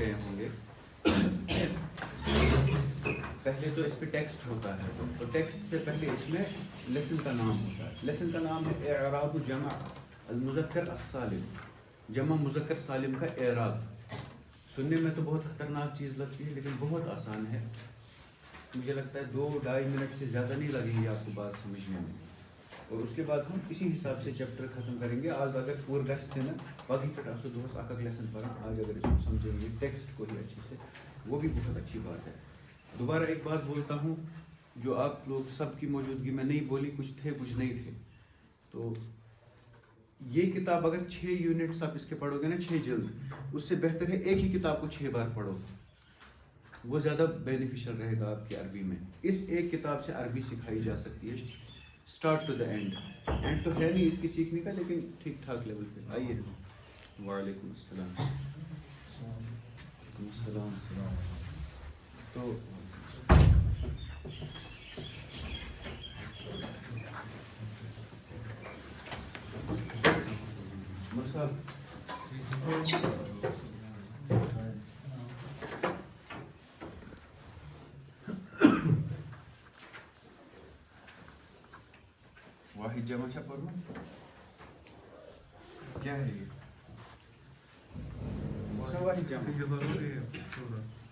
گئے ہوں گے. پہلے تو اس پہ ٹیکسٹ ہوتا ہے, تو ٹیکسٹ سے پہلے اس میں لیسن کا نام ہوتا ہے. لیسن کا نام ہے اعراب جمع المذکر السالم, جمع مذکر سالم کا اعراب. سننے میں تو بہت خطرناک چیز لگتی ہے لیکن بہت آسان ہے. مجھے لگتا ہے 2-2.5 منٹ سے زیادہ نہیں لگیں گے آپ کو بات سمجھنے میں, اور اس کے بعد ہم اسی حساب سے چیپٹر ختم کریں گے. آج اگر پور گژھِ نا باقی پہ آسو دوس اک لیسن پڑھا, آج اگر اس کو سمجھیں گے ٹیکسٹ کو ہی اچھے سے, وہ بھی بہت اچھی بات ہے. دوبارہ ایک بات بولتا ہوں جو آپ لوگ سب کی موجودگی میں نہیں بولی, کچھ تھے کچھ نہیں تھے. تو یہ کتاب اگر 6 یونٹس آپ اس کے پڑھو گے نا, 6 جلد, اس سے بہتر ہے ایک ہی کتاب کو 6 بار پڑھو, وہ زیادہ بینیفیشل رہے گا آپ کی عربی میں. اس ایک کتاب سے عربی سکھائی جا سکتی ہے start to the end. End تو ہے نہیں اس کی سیکھنے کا, لیکن ٹھیک ٹھاک لیول پہ. آئیے. وعلیکم السلام. السلام. تو صاحب واحد جمع چھا پڑھنا کیا ہے یہ؟ واحد جمع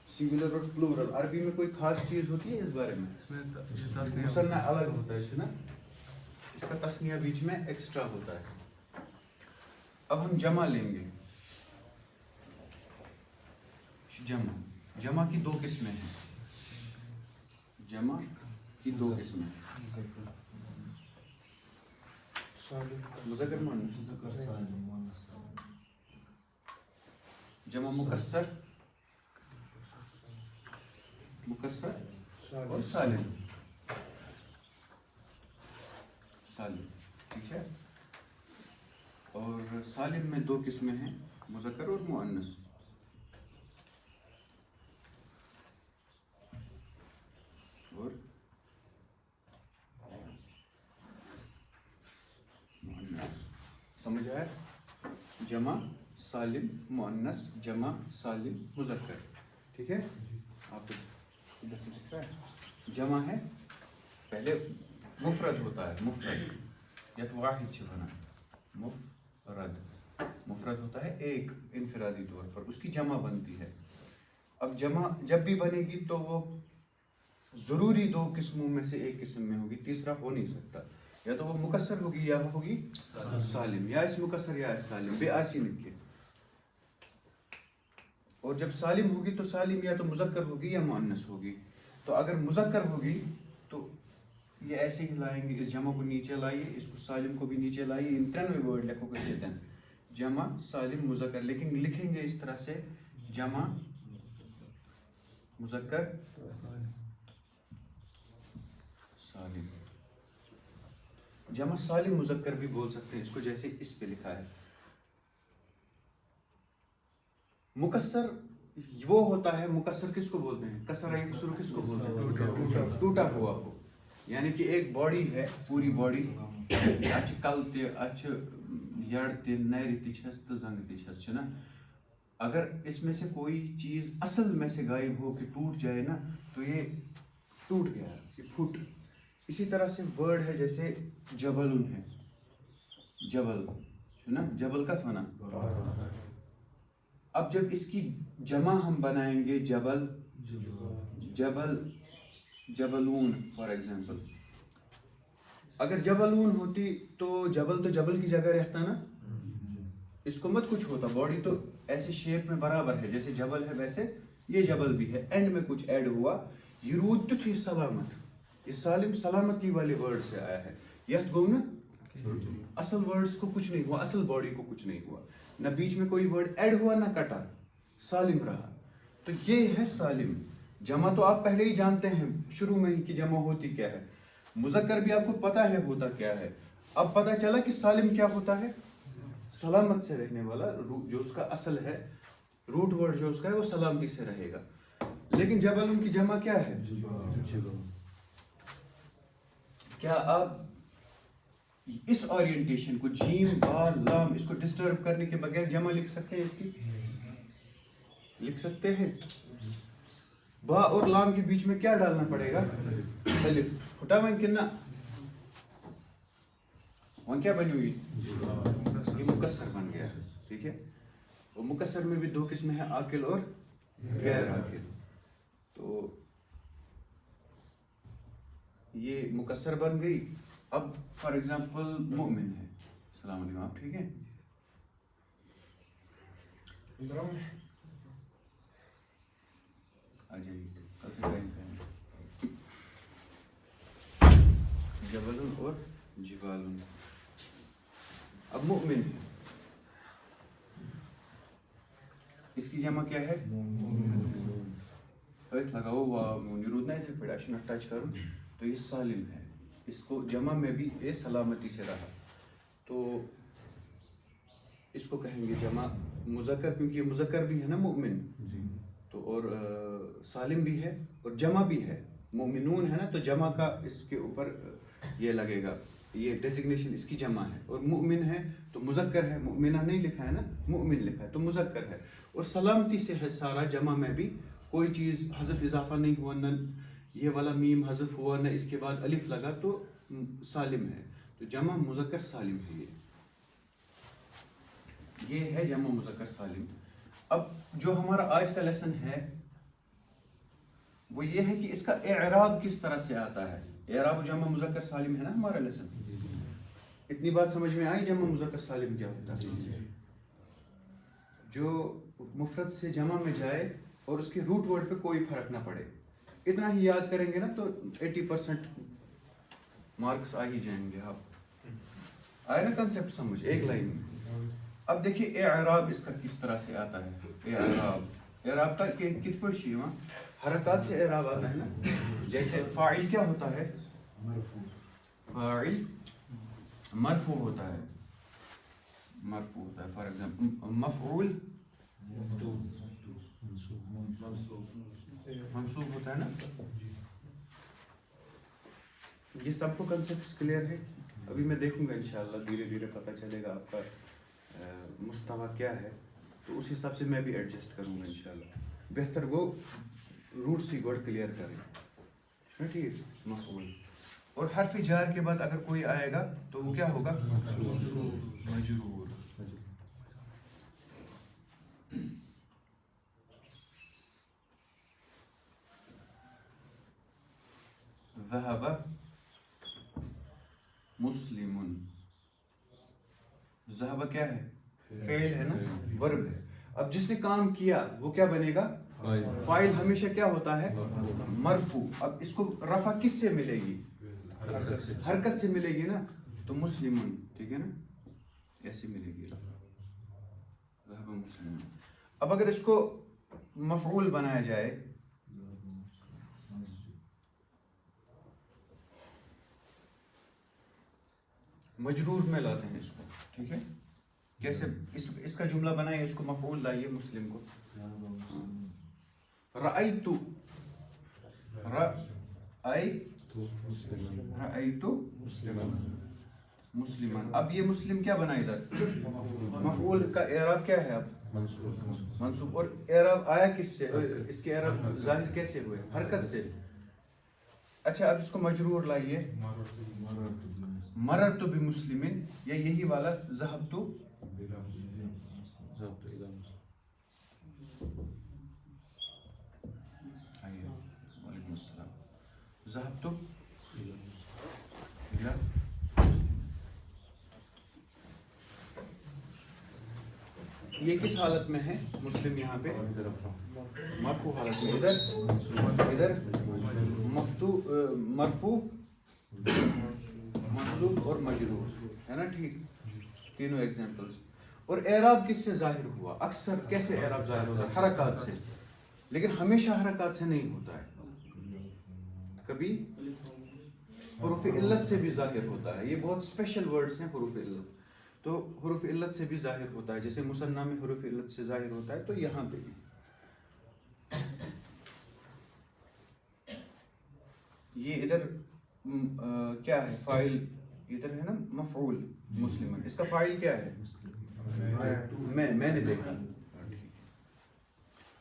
سنگولر اور پلورل. عربی میں کوئی خاص چیز ہوتی ہے اس بارے میں؟ مثنیٰ الگ ہوتا ہے نا, اس کا تثنیہ بیچ میں ایکسٹرا ہوتا ہے. اب ہم جمع لیں گے. جمع کی 2 قسمیں ہیں. جمع کی 2 قسمیں, مذکر مؤنث. جمع مکسر اور سالم. ٹھیک ہے. اور سالم میں 2 قسمیں ہیں, مذکر اور مؤنث. اور سمجھ آیا؟ جمع سالم مؤنث, جمع سالم مذکر. ٹھیک ہے. آپ جمع ہے پہلے مفرد ہوتا ہے, مفرد یا تو واحد چھپنا, مفرد ہوتا ہے ایک انفرادی طور پر, اس کی جمع بنتی ہے. اب جمع جب بھی بنے گی تو وہ ضروری 2 قسموں میں سے ایک قسم میں ہوگی, تیسرا ہو نہیں سکتا. یا تو وہ مکسر ہوگی یا وہ ہوگی سالم, یا اس مکسر یا اس سالم, بے آسی نکے. اور جب سالم ہوگی تو سالم یا تو مذکر ہوگی یا مؤنث ہوگی. تو اگر مذکر ہوگی تو یہ ایسے ہی لائیں گے, اس جمع کو نیچے لائیے, اس کو سالم کو بھی نیچے لائیے, ان 93 ورڈ لکھو کیسے دیں, جمع سالم مذکر, لیکن لکھیں گے اس طرح سے جمع مذکر سالم. جمع سالم مذکر بھی بول سکتے ہیں اس کو, جیسے اس پہ لکھا ہے. مکسر وہ ہوتا ہے, مکسر کس کو بولتے ہیں, کسر یکسر کس کو بولتے ہیں, ٹوٹا ہوا کو. یعنی کہ ایک باڈی ہے, پوری باڈی, اچھ کل تے اچھ یڑ تے نیر تے چھس تے زنگ تے چھس چھنا. اگر اس میں سے کوئی چیز اصل میں سے غائب ہو کہ ٹوٹ جائے نا, تو یہ ٹوٹ گیا, یہ پھٹ. اسی طرح سے ورڈ ہے جیسے جبل ہے, جبل ہے نا, جبل کا تھا نا. اب جب اس کی جمع ہم بنائیں گے جبل, جبلون فار ایگزامپل. اگر جبلون ہوتی تو جبل کی جگہ رہتا نا, اس کو مت کچھ ہوتا, باڈی تو ایسے شیپ میں برابر ہے, جیسے جبل ہے ویسے یہ جبل بھی ہے, اینڈ میں کچھ ایڈ ہوا. یرود تھی سلامت, یہ سالم سلامتی والے ورڈ سے آیا ہے. یت گو نا اصل ورڈز کو کچھ نہیں ہوا, اصل باڈی کو کچھ نہیں ہوا, نہ بیچ میں کوئی ورڈ ایڈ ہوا نہ کٹا, سالم رہا. تو یہ ہے سالم. جمع تو آپ پہلے ہی جانتے ہیں شروع میں ہی کہ جمع ہوتی کیا ہے. مذکر بھی آپ کو پتا ہے ہوتا کیا ہے. اب پتا چلا کہ سالم کیا ہوتا ہے, سلامت سے رہنے والا, جو اس کا اصل ہے, روٹ ورڈ جو اس کا ہے وہ سلامتی سے رہے گا. لیکن جبل ان کی جمع کیا ہے, کیا آپ اس اورینٹیشن کو جیم با لام اس کو ڈسٹرب کرنے کے بغیر جمع لکھ سکتے ہیں اس کی؟ لکھ سکتے ہیں. با اور لام کے بیچ میں کیا ڈالنا پڑے گا؟ الف. پھٹا وہیں کنہ وہاں کیا بنی ہوئی؟ یہ مکسر بن گیا. ٹھیک ہے. اور مکسر میں بھی دو قسمیں ہیں، عاقل اور غیر عاقل. تو یہ مکسر بن گئی. اب فار ایگزامپل مؤمن ہے. السلام علیکم. آپ ٹھیک ہیں؟ آ جائیے کل سے ٹائم پہ. جبل اور جبال. اب مؤمن ہے، اس کی جمع کیا ہے؟ لگاؤ نیرود نہیں تھے پیڑا شنہ ٹچ کروں تو یہ سالم ہے. اس کو جمع میں بھی یہ سلامتی سے رہا. تو اس کو کہیں گے جمع مذکر، کیونکہ یہ مذکر بھی ہے نا مؤمن. تو اور سالم بھی ہے اور جمع بھی ہے. مومنون ہے نا، تو جمع کا اس کے اوپر یہ لگے گا، یہ ڈیزگنیشن اس کی جمع ہے. اور مؤمن ہے تو مذکر ہے، مؤمنہ نہیں لکھا ہے نا، مؤمن لکھا ہے تو مذکر ہے. اور سلامتی سے ہے سارا. جمع میں بھی کوئی چیز حذف اضافہ نہیں ہوا، نہ یہ والا میم حذف ہوا، نہ اس کے بعد الف لگا، تو سالم ہے. تو جمع مذکر سالم ہے. یہ ہے جمع مذکر سالم. اب جو ہمارا آج کا لیسن ہے وہ یہ ہے کہ اس کا اعراب کس طرح سے آتا ہے. اعراب جمع مذکر سالم ہے نا ہمارا لیسن. اتنی بات سمجھ میں آئی جمع مذکر سالم کیا ہوتا ہے؟ جو مفرد سے جمع میں جائے اور اس کے روٹ ورڈ پہ کوئی فرق نہ پڑے. اتنا ہی یاد کریں گے نا تو 80% مارکس آ ہی جائیں گے. آپ آئے نا کنسیپٹ سمجھ ایک لائن میں. اب دیکھیے اعراب اس کا کس طرح سے آتا ہے. اعراب کا کت پر شی وہاں حرکات سے اعراب آتا ہے نا. جیسے فاعل کیا ہوتا ہے؟ فاعل مرفوع ہوتا ہے. مرفوع ہوتا ہے. فار ایگزامپل مفعول منصوب ہوتا ہے نا. یہ سب کو کنسیپٹس کلیئر ہے. ابھی میں دیکھوں گا انشاءاللہ دھیرے دھیرے پتہ چلے گا آپ کا مستویٰ کیا ہے، تو اس حساب سے میں بھی ایڈجسٹ کروں گا انشاءاللہ. بہتر وہ روٹ سی گوڈ کلیئر کریں. ٹھیک. مفعول اور حرف جار کے بعد اگر کوئی آئے گا تو وہ کیا ہوگا؟ مجرور. ذهب مسلم. ذهب کیا ہے؟ فعل ہے نا، ورب ہے. اب جس نے کام کیا وہ کیا بنے گا؟ فاعل. ہمیشہ کیا ہوتا ہے؟ مرفوع. اب اس کو رفع کس سے ملے گی؟ حرکت سے ملے گی نا. تو مسلمون. ٹھیک ہے نا، ایسے ملے گی ذهب مسلم. اب اگر اس کو مفعول بنایا جائے، مجرور میں لاتے ہیں اس کو. ٹھیک ہے. کیسے اس کا جملہ بنائیے، اس کو مفعول لائیے مسلم کو. رأیت مسلمان. اب یہ مسلم کیا بنا ادھر؟ مفعول کا اعراب کیا ہے؟ اب منصوب. اور اعراب آیا کس سے؟ اس کے اعراب ظاہر کیسے ہوئے؟ حرکت سے. اچھا اب اس کو مجرور لائیے. مررت بمسلمین، یا یہی والا ذهبت. وعلیکم السلام. ذهبت یہ کس حالت میں ہے مسلم؟ یہاں پہ مرفوع حالت میں. ادھر مرفوع منصوب اور مجرور ہے نا. ٹھیک. تینوں ایگزامپلس. اور اعراب کس سے ظاہر ہوا؟ اکثر کیسے اعراب ظاہر ہوتا ہے؟ حرکات سے. لیکن ہمیشہ حرکات سے نہیں ہوتا ہے، کبھی حروف علت سے بھی ظاہر ہوتا ہے. یہ بہت اسپیشل ورڈز ہیں حروف علت. تو حروف علت سے بھی ظاہر ہوتا ہے. جیسے مثنیٰ میں حروف علت سے ظاہر ہوتا ہے، تو یہاں پہ بھی. یہ ادھر کیا ہے؟ فاعل. ادھر ہے نا مفعول مسلمان. اس کا فاعل کیا ہے؟ میں نے دیکھا.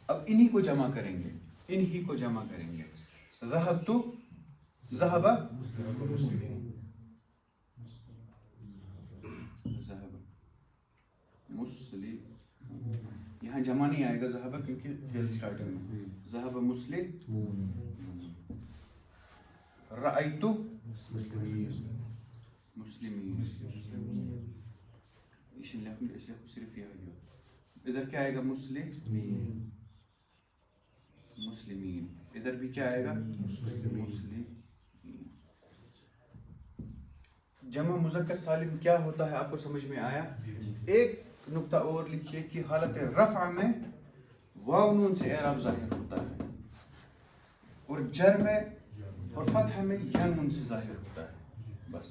اب انہی کو جمع کریں گے, انہی کو جمع کریں گے. ذہبت, ذہب, مسلم, یہاں جمع نہیں آئے گا ذہب کیونکہ فعل اسٹارٹنگ میں. ذہب مسلم, رأیت مسلمین, صرف یہ ہے. ادھر کیا آئے گا مسلم, مسلمین. ادھر بھی کیا آئے گا مسلم. جمع مذکر سالم کیا ہوتا ہے آپ کو سمجھ میں آیا؟ ایک نقطہ اور لکھیے کہ حالت رفع میں واو نون سے اعراب ظاہر ہوتا ہے, اور جر میں اور فتح میں یا نون سے ظاہر ہوتا ہے. بس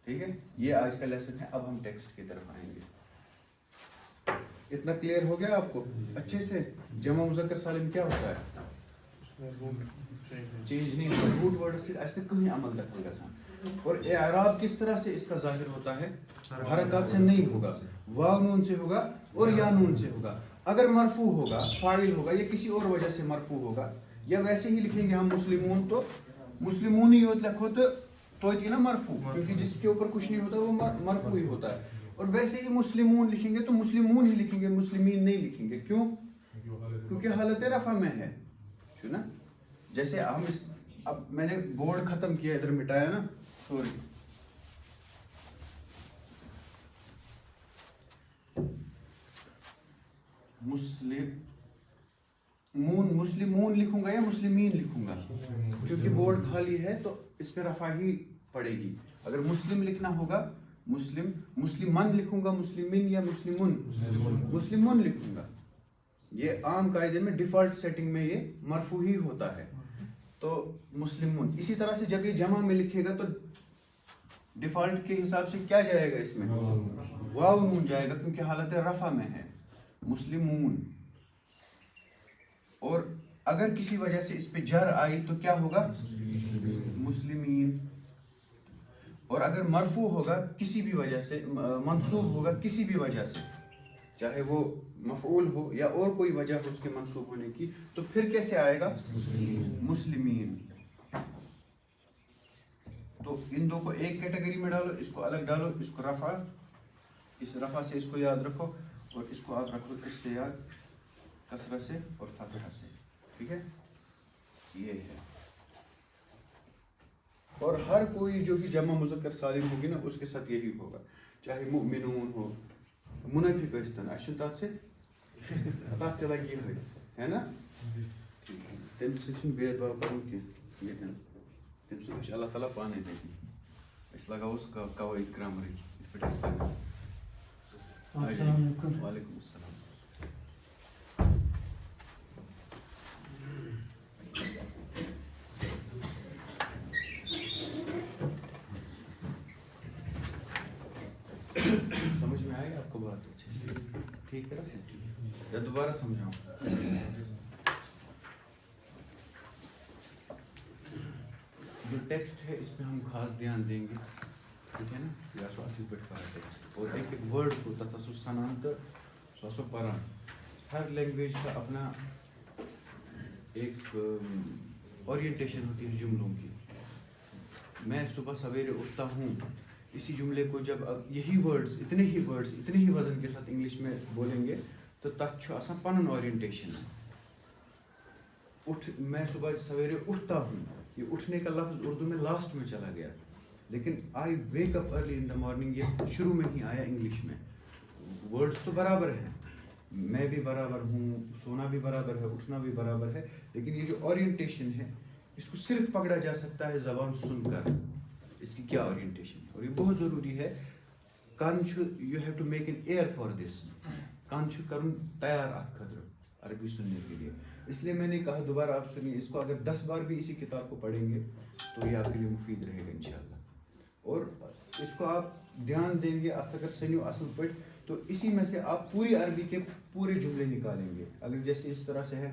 ٹھیک ہے, یہ آج کا لیسن ہے. اب ہم ٹیکسٹ کی طرف آئیں گے. اتنا کلیئر ہو گیا آپ کو اچھے سے؟ جمع مذکر سالم کیا ہوتا ہے؟ چینج نہیں ہوتا, روٹ ورڈ سے اس نے کہیں عمل دخل گژھان. اور اعراب کس طرح سے اس کا ظاہر ہوتا ہے؟ حرکات سے نہیں ہوگا, واو نون سے ہوگا اور یا نون سے ہوگا. اگر مرفوع ہوگا, فاعل ہوگا یا کسی اور وجہ سے مرفوع ہوگا, یا ویسے ہی لکھیں گے ہم مسلمون تو مسلمون ہی لکھو تو یہ نا مرفوع, کیونکہ جس کے اوپر کچھ نہیں ہوتا وہ مرفوع ہی ہوتا ہے. اور ویسے ہی مسلمون لکھیں گے تو مسلمون ہی لکھیں گے, مسلمین نہیں لکھیں گے. کیوں؟ کیونکہ حالت رفع میں ہے. نا جیسے ہم اس, اب میں نے بورڈ ختم کیا, ادھر مٹایا نا, سوری. مسلمون لکھوں گا یا مسلمین لکھوں گا؟ کیونکہ بورڈ خالی ہے تو اس پہ رفع ہی پڑے گی. اگر مسلم لکھنا ہوگا مسلم, مسلمان لکھوں گا مسلمین یا مسلمون, مسلمون لکھوں گا. یہ عام قاعدے میں ڈیفالٹ سیٹنگ میں یہ مرفوع ہی ہوتا ہے, تو مسلمون. اسی طرح سے جب یہ جمع میں لکھے گا تو ڈیفالٹ کے حساب سے کیا جائے گا اس میں؟ واو نون جائے گا, کیونکہ حالت رفع میں ہے مسلمون. اور اگر کسی وجہ سے اس پہ جر آئی تو کیا ہوگا؟ مسلمین. اور اگر مرفوع ہوگا کسی بھی وجہ سے, منصوب ہوگا کسی بھی وجہ سے, چاہے وہ مفعول ہو یا اور کوئی وجہ ہو اس کے منصوب ہونے کی, تو پھر کیسے آئے گا؟ مسلمین. تو ان دو کو ایک کیٹیگری میں ڈالو, اس کو الگ ڈالو. اس کو رفع, اس رفع سے اس کو یاد رکھو, اور اس کو آپ رکھو اس سے یاد, کسرہ سے اور فتحہ سے. ٹھیک ہے, یہ ہے. اور ہر کوئی جو بھی جمع مذکر سالم ہوگی نا اس کے ساتھ یہی ہوگا, چاہے مؤمنون ہو, منافق ٲسۍتن, اَسہِ چھُنہٕ تَتھ سۭتۍ تَتھ تہِ لگہِ یِہوٚے, ہے نا. تَمہِ سۭتۍ چھُنہٕ بید باو کَرُن کینٛہہ ییٚتٮ۪ن, تَمہِ سۭتۍ وٕچھِ اللہ تعالیٰ پانَے تٔتی. أسۍ لگاووس قواعد گرامرٕکۍ یِتھ پٲٹھۍ اَسہِ تَگان. وعلیکُم السلام. سمجھ میں آئے گا آپ کو بات اچھے سے؟ ٹھیک طرح سے یا دوبارہ سمجھاؤں؟ جو ٹیکسٹ ہے اس پہ ہم خاص دھیان دیں گے, ٹھیک ہے نا. یا سو اصل پہ پڑھا ٹیکسٹ, اور ایک ایک ورڈ کو تتھ سو سنان تو سو پران. ہر لینگویج کا اپنا ایک اورینٹیشن ہوتی ہے جملوں کی. میں صبح سویرے اٹھتا ہوں, اسی جملے کو جب یہی ورڈز, اتنے ہی وزن کے ساتھ انگلش میں بولیں گے تو تتھ چھُ آسان پنن اورینٹیشن. میں صبح سویرے اٹھتا ہوں, یہ اٹھنے کا لفظ اردو میں لاسٹ میں چلا گیا, لیکن آئی wake up early in the morning یہ شروع میں ہی آیا انگلش میں. ورڈز تو برابر ہیں, میں بھی برابر ہوں, سونا بھی برابر ہے, اٹھنا بھی برابر ہے, لیکن یہ جو اورینٹیشن ہے اس کو صرف پکڑا جا سکتا ہے زبان سن کر, اس کی کیا اورینٹیشن ہے. اور یہ بہت ضروری ہے. کان چھُ, you have to make an air for this, کان چھُ کرن تیار اتھ خاطر عربی سننے کے لیے. اس لیے میں نے کہا دوبارہ آپ سنیے اس کو, اگر 10 بار بھی اسی کتاب کو پڑھیں گے تو یہ آپ کے لیے مفید رہے گا انشاءاللہ. اور اس کو آپ دھیان دیں گے, اتھ اگر سنیو اصل پٲٹھۍ تو اسی میں سے آپ پوری عربی کے پورے جملے نکالیں گے. اگر جیسے اس طرح سے ہے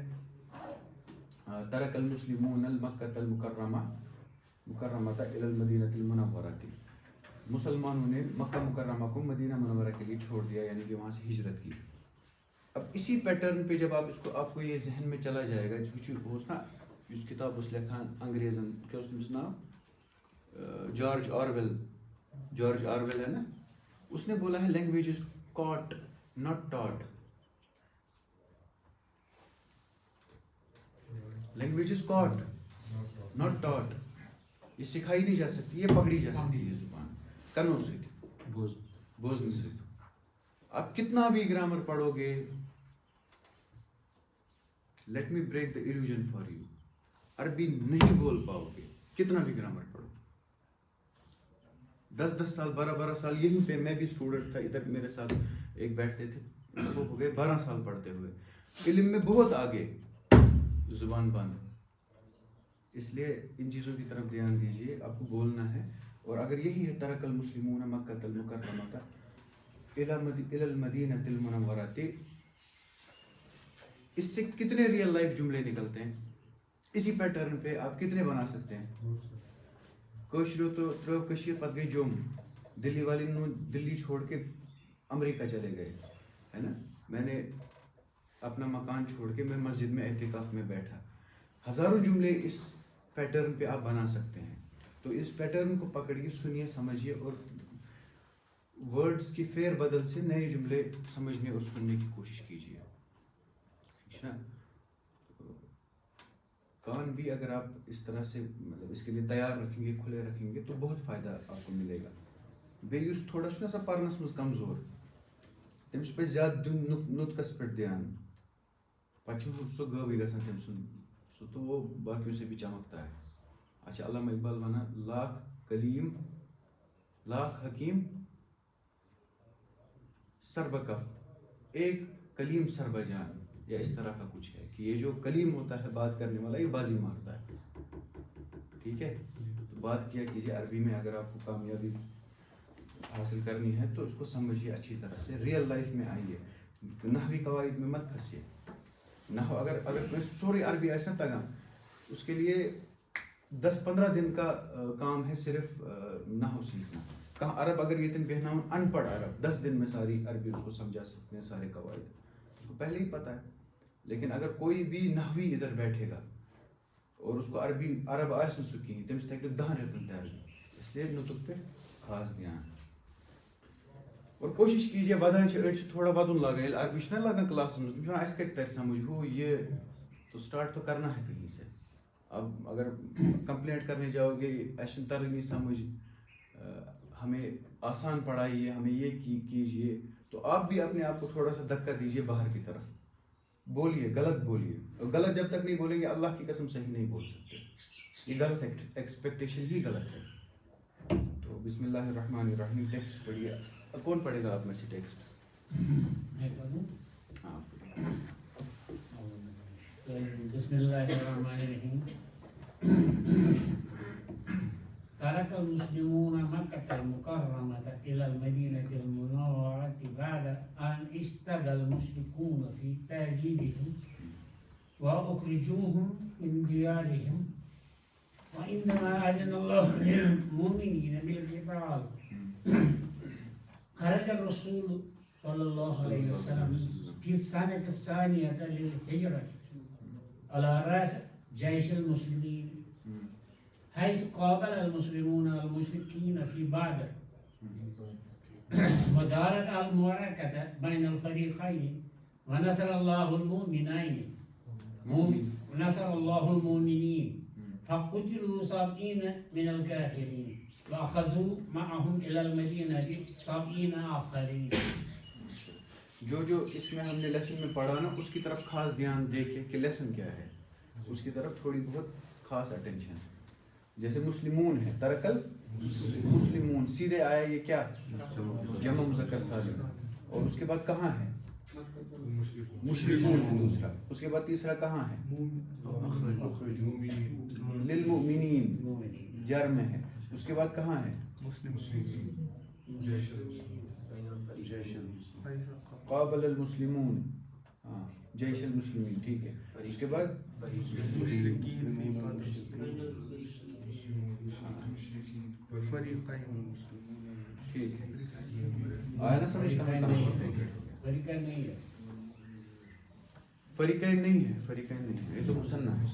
ترک المسلمون المکۃ المکرمۃ الی المدینۃ المنورۃ, مسلمانوں نے مکہ مکرمہ کو مدینہ منورہ کے لیے چھوڑ دیا, یعنی کہ وہاں سے ہجرت کی. اب اسی پیٹرن پہ جب آپ کو یہ ذہن میں چلا جائے گا نا اس کتاب اس لکھان انگریزن کیا اس تمس نام جارج آرویل ہے نا, اس نے بولا ہے language is caught not taught. Language is caught not taught. یہ سکھائی نہیں جا سکتی, یہ پکڑی جا سکتی ہے زبان کنوں سے بوزن سے. آپ کتنا بھی گرامر پڑھو گے, let me break the illusion for you, عربی نہیں بول پاؤ گے کتنا بھی گرامر پڑھو. 10 سال 12 سال یہیں پہ, میں بھی اسٹوڈنٹ تھا ادھر میرے ساتھ ایک بیٹھتے تھے, وہ ہو گئے 12 سال پڑھتے ہوئے, علم میں بہت آگے, زبان بند. اس لیے ان چیزوں کی طرف دھیان دیجیے, آپ کو بولنا ہے. اور اگر یہی ہے ترک المسلمون مکۃ المکرمۃ الی المدینۃ المنورۃ, اس سے کتنے ریئل لائف جملے نکلتے ہیں. اسی پیٹرن پہ آپ کتنے بنا سکتے ہیں. کوشرو تو ترو کشیر پت گئی جم, دلی والے دلی چھوڑ کے امریکہ چلے گئے ہے نا. میں نے اپنا مکان چھوڑ کے میں مسجد میں اعتکاف میں بیٹھا. ہزاروں جملے اس پیٹرن پہ آپ بنا سکتے ہیں. تو اس پیٹرن کو پکڑیے, سنیے, سمجھیے, اور ورڈز کی فیر بدل سے نئے جملے سمجھنے اور سننے کی کوشش کیجیے. کان بھی اگر آپ اس طرح سے مطلب اس کے لیے تیار رکھیں گے, کھلے رکھیں گے, تو بہت فائدہ آپ کو ملے گا. بیٚیہِ یُس تھوڑا چھُ نا سا پرنس منٛز کمزور, تٔمِس پَزِ زیادٕ دیُن نُطقس پٮ۪ٹھ دھیان. پتہٕ چھُ سُہ غٲبٕے گژھان تٔمۍ سُنٛد, سُہ تو وہ باقیوں سے بھی چمکتا ہے. اچھا علامہ اقبال ونان لاکھ کلیم لاکھ حکیم سربکف ایک کلیم سربجان, یا اس طرح کا کچھ ہے کہ یہ جو کلیم ہوتا ہے بات کرنے والا, یہ بازی مارتا ہے. ٹھیک ہے, تو بات کیا کیجیے عربی میں. اگر آپ کو کامیابی حاصل کرنی ہے تو اس کو سمجھیے اچھی طرح سے, ریئل لائف میں آئیے, نحوی قواعد میں مت پھنسیے. نحو اگر کوئی سورے عربی ایسا تگان, اس کے لیے 10-15 دن کا کام ہے صرف نحو سیکھنا. کہاں عرب اگر یہ دن بہنا ان پڑھ عرب 10 دن میں ساری عربی اس کو سمجھا سکتے ہیں, سارے قواعد اس کو پہلے ہی پتہ ہے. لیکن اگر کوئی بھی نحوی ادھر بیٹھے گا اور اس کو عرب آس نہ سہ کہین, تمس تک 10 رٮ۪تن تہِ عربی. اس لیے نطق پہ خاص دھیان. اور کوشش کیجیے ودان أڑۍ چھِ تھوڑا ودُن لگان, ییٚلہِ عربی چھِ نا لگان کلاسس منٛز, تِم چھِ وَنان اَسہِ کَتہِ تَرِ سمجھ ہُہ یہِ, تو اسٹارٹ تو کرنا ہے کہیں سے. اب اگر کمپلینٹ کرنے جاؤ گے ایسے چھنہٕ ترٲنی سمجھ, ہمیں آسان پڑھائیے, ہمیں یہ کیجیے, تو آپ بھی اپنے آپ کو تھوڑا سا دھکا دیجیے باہر کی طرف. بولیے, غلط بولیے, اور غلط جب تک نہیں بولیں گے اللہ کی قسم صحیح نہیں بول سکتے. یہ غلط ایکسپیکٹیشن ہی غلط ہے. تو بسم اللہ الرحمن الرحیم, ٹیکسٹ پڑھیے. کون پڑھے گا آپ میں سے ٹیکسٹ؟ میں پڑھوں. ہاں, بسم اللہ الرحمن الرحیم. ترک المسلمون مکة المکرمة إلى المدينة المنورة بعد أن اشتد المشركون في تعذيبهم وأخرجوهم من ديارهم, وعندما أذن الله للمؤمنين بالقتال خرج الرسول صلى الله عليه وسلم في السنة الثانية للهجرة على رأس جيش المسلمين, حيث قابل المسلمون المشركين في بدر, ودارت المعركة بين الفريقين, ونصر الله المؤمنين فقتلوا 70 من الكافرين, وأخذوا معهم إلى المدينة 70 آخرين. جو اس میں ہم نے لیسن میں پڑھا نا, اس کی طرف خاص دھیان دے کے کہ لیسن کیا ہے, اس کی طرف تھوڑی بہت خاص اٹینشن. جیسے مسلمون ہے, ترکل مسلمون, سیدھے آیا یہ کیا جمع مذکر سالم, اور اس کے بعد کہاں ہے مشرکون ہے دوسرا, اس کے بعد تیسرا کہاں ہے للمؤمنین جر میں ہے, اس کے بعد کہاں ہے قابل المسلمون, ہاں جیش المسلمین. ٹھیک ہے, اس کے بعد ٹھیک ہے, آیا نا سمجھ کہاں طریقہ نہیں ہے. فریقین نہیں ہے، فریقین نہیں ہے، یہ تو مثنیٰ ہے.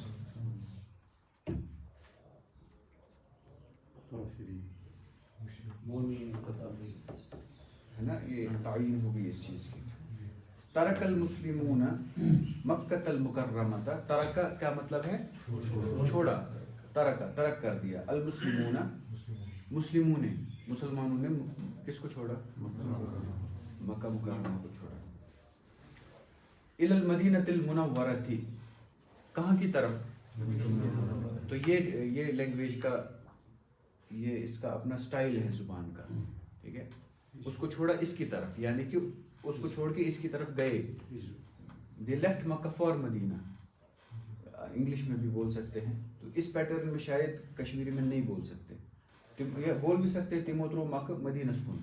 ہے نا، یہ تعین ہوگی اس چیز کی. ترک المسلمون مکۃ المکرمۃ، ترک کیا مطلب ہے؟ چھوڑا. ترک کر دیا. المسلمون مسلموں نے، مسلمانوں نے کس کو چھوڑا؟ مکہ مکرمہ کو چھوڑا. الی المدینۃ المنورۃ، کہاں کی طرف؟ تو یہ لینگویج کا، یہ اس کا اپنا سٹائل ہے زبان کا. ٹھیک ہے، اس کو چھوڑا اس کی طرف، یعنی کہ اس کو چھوڑ کے اس کی طرف گئے. They left Mecca for Medina, English میں بھی بول سکتے ہیں. تو اس پیٹرن میں شاید کشمیری میں نہیں بول سکتے، یا بول بھی سکتے تیموترو مکہ مدینہ سکون،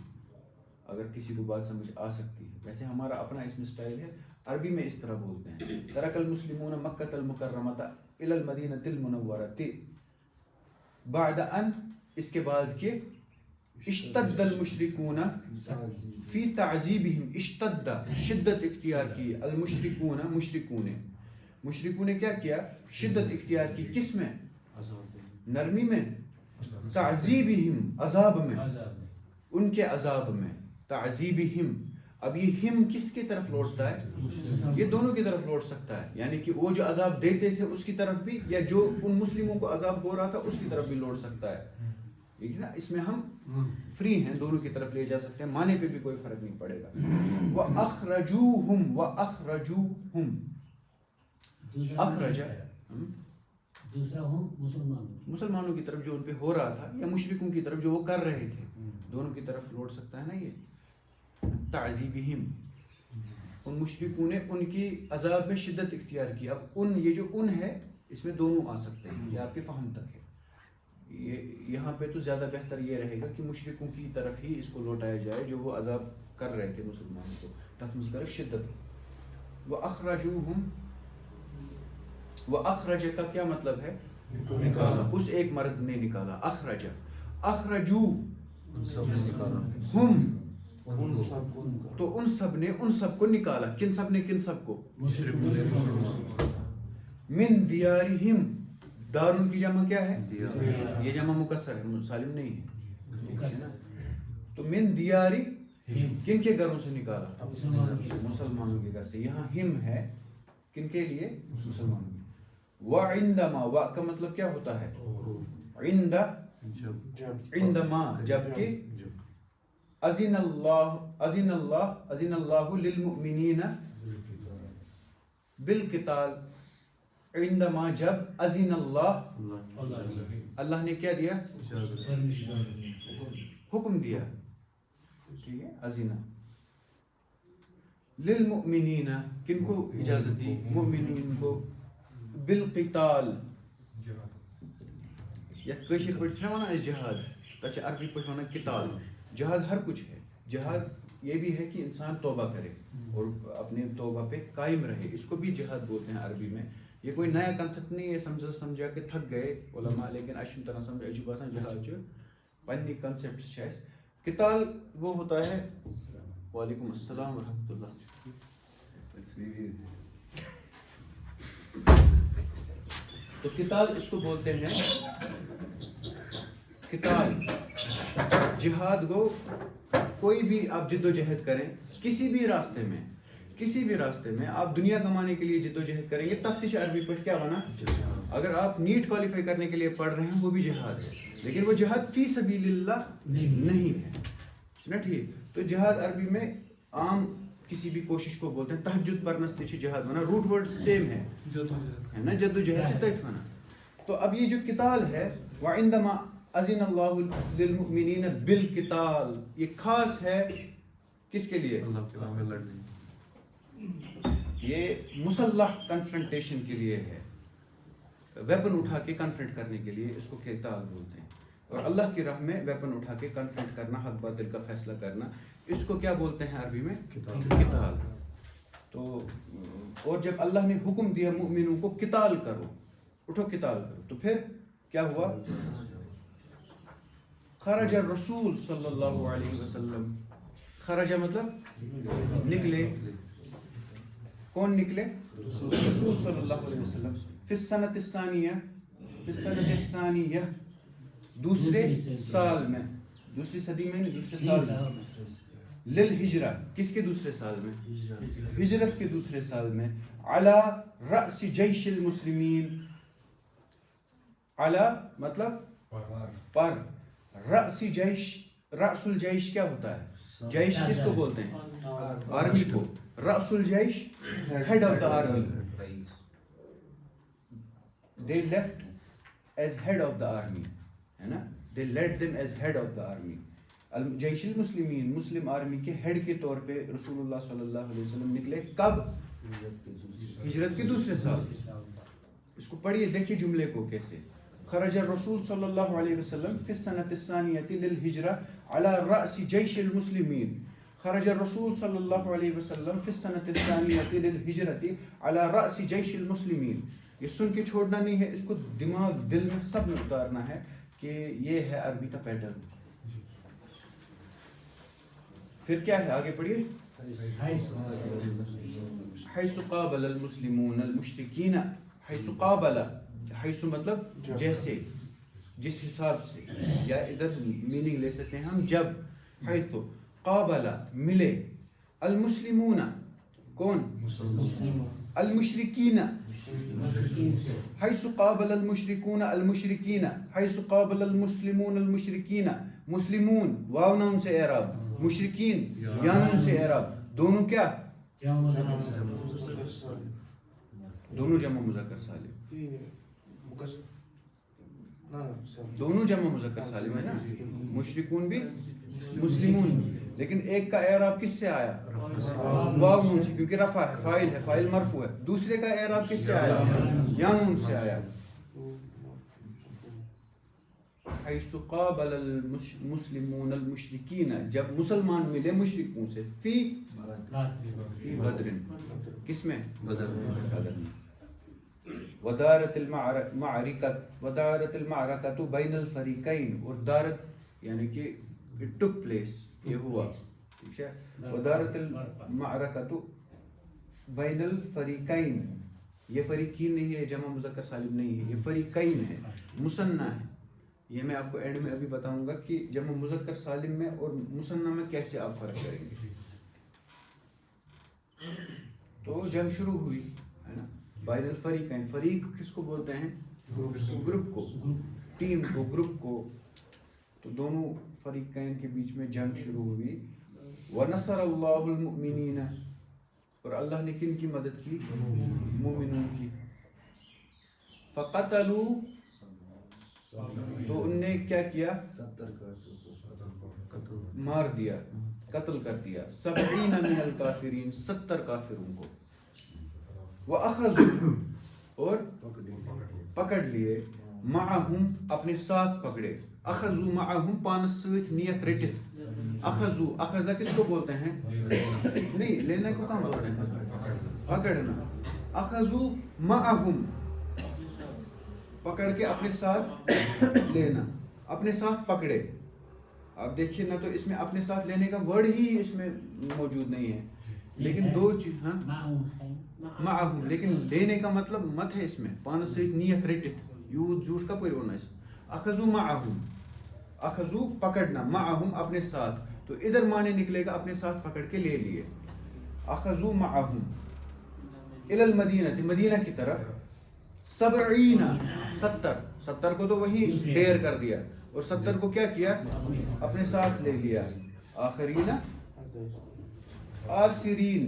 اگر کسی کو بات سمجھ آ سکتی ہے. ویسے ہمارا اپنا اس میں سٹائل ہے، عربی میں اس طرح بولتے ہیں. ترک المسلمون مکۃ المکرمۃ الی المدینۃ المنورۃ بعد ان، اس کے بعد کہ اشتد المشرکون فی تعذیبہم، اشتد شدت اختیار کی، المشرکون مشرکوں نے کیا کیا؟ شدت اختیار کی. کس میں؟ نرمی میں. تعذیبہم عذاب میں، ان کے عذاب میں. تعذیبہم، اب یہ ہم کس کی طرف لوٹتا ہے؟ یہ دونوں کی طرف لوٹ سکتا ہے، یعنی کہ وہ جو عذاب دیتے تھے اس کی طرف بھی، یا جو ان مسلموں کو عذاب ہو رہا تھا اس کی طرف بھی لوٹ سکتا ہے. ٹھیک ہے نا، اس میں ہم فری ہیں، دونوں کی طرف لے جا سکتے ہیں، معنی پہ بھی کوئی فرق نہیں پڑے گا. وَأَخْرَجُوهُمْ اخرج، دوسرا ہوں مسلمانوں کی طرف جو ان پہ ہو رہا تھا، یا مشرکوں کی طرف جو وہ کر رہے تھے، دونوں کی طرف لوٹ سکتا ہے نا. یہ تعذیبہم، ان مشرکوں نے ان کی عذاب میں شدت اختیار کی. اب ان، یہ جو ان ہے اس میں دونوں آ سکتے ہیں، یہ آپ کے فہم تک ہے. یہاں پہ تو زیادہ بہتر یہ رہے گا کہ مشرکوں کی طرف ہی اس کو لوٹایا جائے جو وہ عذاب کر رہے تھے مسلمانوں کو. تحت مذکر شدت. وَأَخْرَجُوهُمْ، وَأَخْرَجَ کا کیا مطلب ہے؟ نکالا. اس ایک مرد نے نکالا. اخرج، اخرجو ہم، تو ان سب نے ان سب کو نکالا. کن سب نے؟ کن سب کو؟ من دیارہم، دارن کی جمع کیا ہے؟ یہ جمع مکسر ہے، سالم نہیں ہے. تو من دیاری، کن کے گھروں سے نکالا؟ مسلمانوں کے گھر سے. یہاں ہم ہے کن کے لیے؟ مسلمانوں کے. وعندما، وا کا مطلب کیا ہوتا ہے؟ عندما، جبکہ اذن اللہ للمؤمنین بالقتال. عندما، جب، اذن اللہ نے کیا دیا؟ حکم دیا. ٹھیک ہے، اذن للمؤمنین، کن کو اجازت دی؟ مؤمنین کو. بالقتال، یتھ کشیر پہ چھنا ونان اس جہاد، تچ عربی پہ ونان قتال. جہاد ہر کچھ ہے. جہاد یہ بھی ہے کہ انسان توبہ کرے اور اپنے توبہ پہ قائم رہے، اس کو بھی جہاد بولتے ہیں عربی میں. یہ کوئی نیا کنسپٹ نہیں ہے، سمجھا کہ تھک گئے علماء، لیکن اچھی طرح سمجھا اچھی بات ہے. جہاد جو پنی کنسپٹ ہے. قتال وہ ہوتا ہے. وعلیکم السلام ورحمۃ اللہ. تو قتال اس کو بولتے ہیں. قتال جہاد گو کوئی بھی آپ جد و جہد کریں کسی بھی راستے میں آپ دنیا کمانے کے لیے جد و جہد کریں گے. تفتیش عربی پڑھ کیا بنا؟ اگر آپ نیٹ کوالیفائی کرنے کے لیے پڑھ رہے ہیں وہ بھی جہاد ہے، لیکن وہ جہاد فی سبیل اللہ نہیں ہے نا. ٹھیک، تو جہاد عربی میں عام کسی بھی کوشش کو بولتے ہیں. تہجد پرنس تھی جہاد بنا، روٹ ورڈ سیم ہے نا، جد و جہد سے تیت بنا. تو اب یہ جو قتال ہے، وعندما اذن اللہ للمؤمنین بالقتال، یہ خاص ہے کس کے لیے؟ یہ مسلح کنفرنٹیشن کے لیے ہے، ویپن اٹھا کے کنفرنٹ کرنے کے لیے اس کو قتال بولتے ہیں. اور اللہ کی راہ میں ویپن اٹھا کے کنفرنٹ کرنا، حق باطل کا فیصلہ کرنا، اس کو کیا بولتے ہیں عربی میں؟ قتال. تو اور جب اللہ نے حکم دیا مومنوں کو قتال کرو، اٹھو قتال کرو، تو پھر کیا ہوا؟ خرج الرسول صلی اللہ علیہ وسلم. خرج مطلب نکلے. کون نکلے؟ رسول صلی اللہ علیہ وسلم. فی السنۃ الثانیہ، فی السنۃ الثانیہ، دوسرے سال میں، دوسری صدی میں نہیں، دوسرے سال میں. للہجرہ، کس کے دوسرے سال میں؟ ہجرت کے دوسرے سال میں. علی رأس جیش المسلمین، علی مطلب پر، رأس جیش، رأس الجیش کیا ہوتا ہے؟ جیش کس کو بولتے ہیں؟ آرمی کو. رأس الجیش head of the army. They left as head of the army, ہے نا؟ They led them as head of the army. جیش المسلمین، مسلم آرمی کے ہیڈ کے طور پہ رسول اللہ صلی اللہ علیہ وسلم نکلے. کب؟ ہجرت کے دوسرے سال. اس کو پڑھیے، دیکھیے جملے کو کیسے. خرج الرسول صلی اللہ علیہ وسلم فی السنۃ الثانیۃ للہجرہ علی رأس جیش المسلمین. خرج الرسول صلی اللہ علیہ وسلم فی السنۃ الثانیۃ للہجرۃ علی رأس جیش المسلمین. یہ سن کے چھوڑنا نہیں ہے، اس کو دماغ دل میں سب میں اتارنا ہے کہ یہ ہے عربی کا پیٹرن. پھر کیا ہے آگے پڑھیے. حیث قابل المسلمون المشرکین، حیث قابل، حیث مطلب جیسے، جس حساب سے، یا ادھر میننگ لے سکتے ہیں ہم جب. حیث قابل ملے، المسلمون کون؟ المشرکین، حیث قابل المشرکون المشرکین، حیث قابل المسلمون المشرکین. مسلمون واو نون سے اعراب، مشرکین یا نون سے اعراب. دونوں کیا؟ دونوں جمع مذکر سالم، دونوں جمع مذکر سالم ہے نا. مشرکون بھی، مسلمون بھی. لیکن ایک کا اعراب کس سے آیا؟ واو نون سے، کیونکہ رفع ہے، فاعل ہے، فاعل مرفوع ہے. دوسرے کا اعراب کس سے آیا؟ یا نون سے آیا. حیث قابل المسلمون المشرکین، جب مسلمان ملے مشرکوں سے. فی بدر، کس میں؟ بدر میں. ودارت المعرکۃ، ودارت المعرکۃ بین الفریقین، اور دارت یعنی کہ it took place، یہ ہوا. ٹھیک ہے. ودارت المعرکۃ بین الفریقین، یہ فریقین نہیں ہے، جمع مذکر سالم نہیں ہے، یہ فریقین ہے، مثنی ہے. یہ میں آپ کو اینڈ میں ابھی بتاؤں گا کہ جمع مذکر سالم میں اور مثنی میں کیسے آپ فرق کریں گے. تو جنگ شروع ہوئی ہے نا. بین الفریقین، فریق کس کو بولتے ہیں؟ گروپ کو، ٹیم کو، گروپ کو. تو دونوں فریقین کے بیچ میں جنگ شروع ہوئی. وَنَصَرَ اللَّهُ الْمُؤْمِنِينَ، اور اللہ نے کن کی مدد کی؟ مومنوں کی. فَقَتَلُوا، تو ان نے کیا کیا؟ مار دیا، قتل کر دیا. 70 من الکافرین، 70 کافروں کو. وَأَخَذُوا، اور پکڑ لیے. معہم، اپنے ساتھ پکڑے. اخذوا معہم، پانس سۭتۍ نیک رٹت. اخذوا، اخذا کس کو بولتے ہیں؟ نہیں، لینے کو کہاں بولتے ہیں؟ پکڑنا. اخذوا معہم، پکڑ کے اپنے ساتھ لینا، اپنے ساتھ پکڑے. آپ دیکھیے نا، تو اس میں اپنے ساتھ لینے کا ورڈ ہی اس میں موجود نہیں ہے. لیکن دو چیز، ہاں معہم، لیکن لینے کا مطلب مت ہے اس میں. پانس سۭتۍ نیک رٹت، یوت جھوٹ کپر ہونا اس. اخذوا معہم، اخذوا پکڑنا، معہم اپنے ساتھ. تو ادھر معنی نکلے گا اپنے ساتھ پکڑ کے لے لیے. اخذوا معہم الی المدینہ، مدینہ کی طرف. 70، 70 کو تو وہی ڈیر کر دیا، اور 70 کو کیا کیا؟ اپنے ساتھ لے لیا. آخرین آسرین،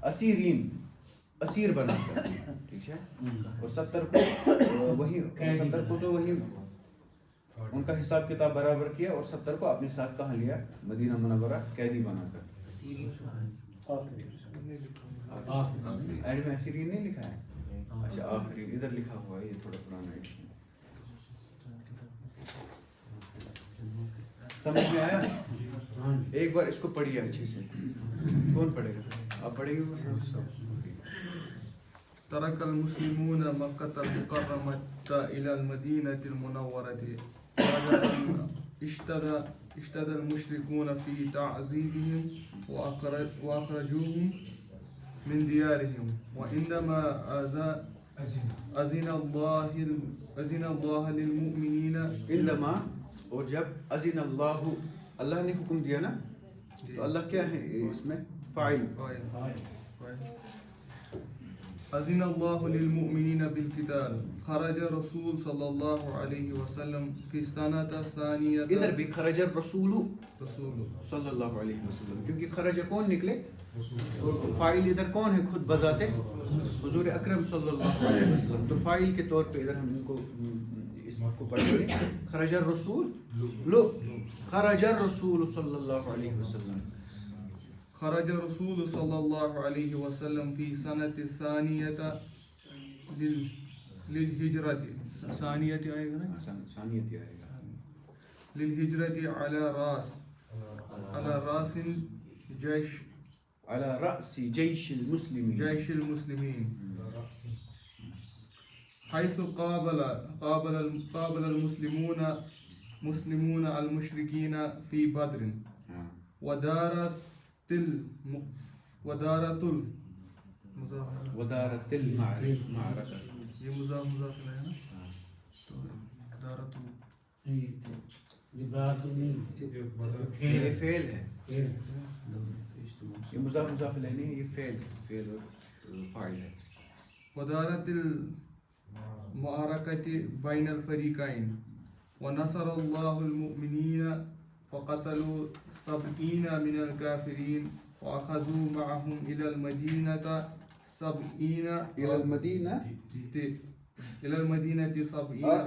اسیرین، اسیر بنا کر. ٹھیک ہے. اور 70 کو وہی، 70 کو تو وہی ان کا حساب کتاب برابر کیا، اور 70 کو اپنے ساتھ کہاں لیا؟ مدینہ منورہ قیدی بنا کر. اینڈ میں اسیرین نہیں لکھا ہے. اچھا آخری ادھر لکھا ہوا ہے، یہ تھوڑا پرانا ہے. سمجھ میں آیا؟ ایک بار اس کو پڑھیے اچھے سے. کون پڑھے گا؟ آپ پڑھیں گے. ترك المسلمون مكة المكرمة إلى المدينة المنورة بعد أن اشتد المشركون في تعذيبهم وأخرجوهم من ديارهم وعندما أذن الله للمؤمنين عندما اور جب اذن اللہ نے حکم دیا نا تو اللہ کیا ہے اس میں فاعل أذن الله للمؤمنين بالقتال خرج رسول صلى الله عليه وسلم في السنة الثانية ادھر بھی خرج الرسول رسول صلی اللہ علیہ وسلم کیونکہ خرج کون نکلے فاعل ادھر کون ہے خود بذات حضور اکرم صلی اللہ علیہ وسلم تو فاعل کے طور پہ ادھر ہم ان کو اس کو پڑھیں گے خرج الرسول لو خرج الرسول صلی اللہ علیہ وسلم خرج رسول صلى الله عليه وسلم في سنة الثانية للهجرة ثانية آئے گا ثانیت آئے گا للهجرة على راس جيش على رأس جيش المسلمين حيث قابل المسلمون المشركين في بدر ودارت المعركة یہ مضاف ہے نا تو دارت یہ بات نہیں یہ فعل ہے یہ مضاف الیہ نہیں ہے یہ فعل اور فاعل ہے ودارت المعركة بين الفريقين ونصر الله المؤمنين فقتلوا 70 من الكافرين وأخذوا معهم إلى المدينة 70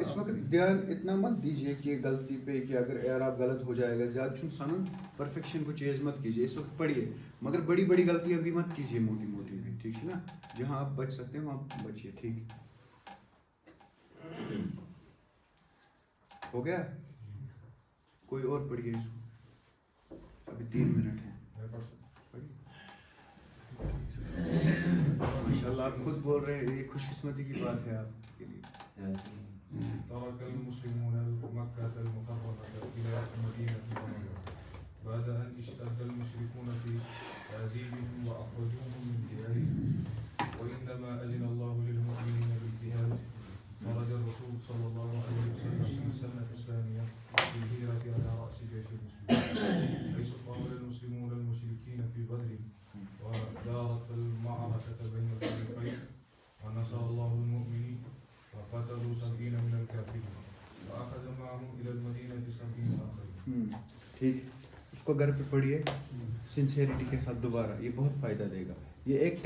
اس وقت دھیان اتنا مت دیجئے کہ غلطی پہ کہ اگر اعراب غلط ہو جائے گا زیادہ چھن سنن پرفیکشن کو چیز مت کیجئے اس وقت پڑھیے مگر بڑی بڑی غلطیاں بھی مت کیجئے موٹی موٹی بھی ٹھیک ہے نا جہاں آپ بچ سکتے ہیں وہاں بچیے ٹھیک ہو گیا کوئی اور پڑھیے اس کو ابھی 3 منٹ ہیں ماشاءاللہ آپ خود بول رہے ہیں یہ خوش قسمتی کی بات ہے آپ کے لیے ترك المسلمون مكة المكرمة إلى المدينة المنورة بعد أن اشتد المشركون في تعذيبهم وأخرجوهم من ديارهم وإنما أذن الله للمؤمنين بالجهاد خرج الرسول صلى الله عليه وسلم في السنة الثانية بالهجرة على رأس جيش المسلمين حيث قابل المسلمون المشركين في بدر ودارت المعركة بين الفريقين ونصر الله المؤمنين وقتلوا 70 من الكافرين وأخذ معهم إلى المدينة 70 آخرين. ٹھیک اس کو گھر پہ پڑھیے سنسیریٹی کے ساتھ دوبارہ یہ بہت فائدہ دے گا یہ ایک